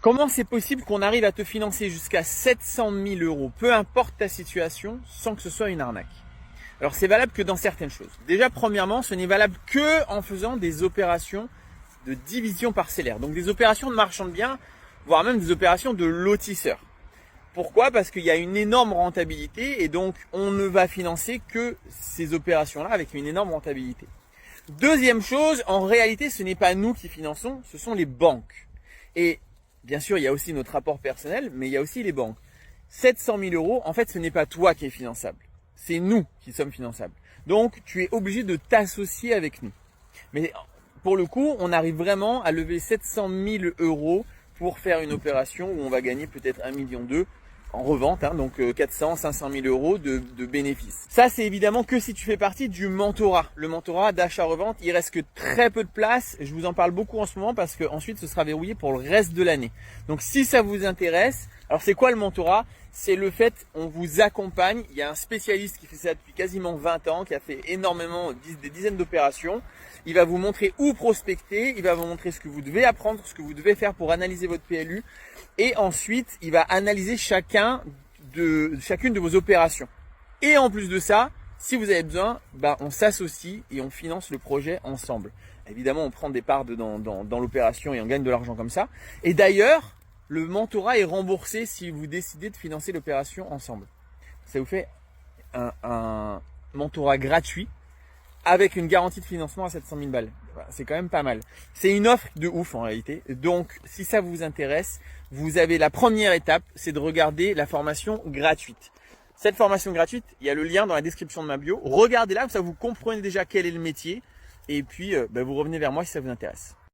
Comment c'est possible qu'on arrive à te financer jusqu'à 700 000 euros, peu importe ta situation, sans que ce soit une arnaque? Alors c'est valable que dans certaines choses. Déjà, premièrement, ce n'est valable que en faisant des opérations de division parcellaire. Donc des opérations de marchand de biens, voire même des opérations de lotisseurs. Pourquoi? Parce qu'il y a une énorme rentabilité et donc on ne va financer que ces opérations-là avec une énorme rentabilité. Deuxième chose, en réalité, ce n'est pas nous qui finançons, ce sont les banques. Et bien sûr, il y a aussi notre rapport personnel, mais il y a aussi les banques. 700 000 euros, en fait, ce n'est pas toi qui es finançable. C'est nous qui sommes finançables. Donc, tu es obligé de t'associer avec nous. Mais pour le coup, on arrive vraiment à lever 700 000 euros pour faire une opération où on va gagner peut-être 1,2 million en revente, donc 400, 500 000 euros de bénéfices. Ça, c'est évidemment que si tu fais partie du mentorat. Le mentorat d'achat-revente, il reste que très peu de place. Je vous en parle beaucoup en ce moment parce que ensuite, ce sera verrouillé pour le reste de l'année. Donc, si ça vous intéresse, alors c'est quoi le mentorat? C'est le fait, on vous accompagne. Il y a un spécialiste qui fait ça depuis quasiment 20 ans, qui a fait énormément, des dizaines d'opérations. Il va vous montrer où prospecter, il va vous montrer ce que vous devez apprendre, ce que vous devez faire pour analyser votre PLU. Et ensuite, il va analyser chacune de vos opérations. Et en plus de ça, si vous avez besoin, on s'associe et on finance le projet ensemble. Évidemment, on prend des parts dans l'opération et on gagne de l'argent comme ça. Et d'ailleurs, le mentorat est remboursé si vous décidez de financer l'opération ensemble. Ça vous fait un mentorat gratuit avec une garantie de financement à 700 000 balles. C'est quand même pas mal. C'est une offre de ouf en réalité. Donc, si ça vous intéresse, vous avez la première étape, c'est de regarder la formation gratuite. Cette formation gratuite, il y a le lien dans la description de ma bio. Regardez-la, comme ça vous comprenez déjà quel est le métier. Et puis, vous revenez vers moi si ça vous intéresse.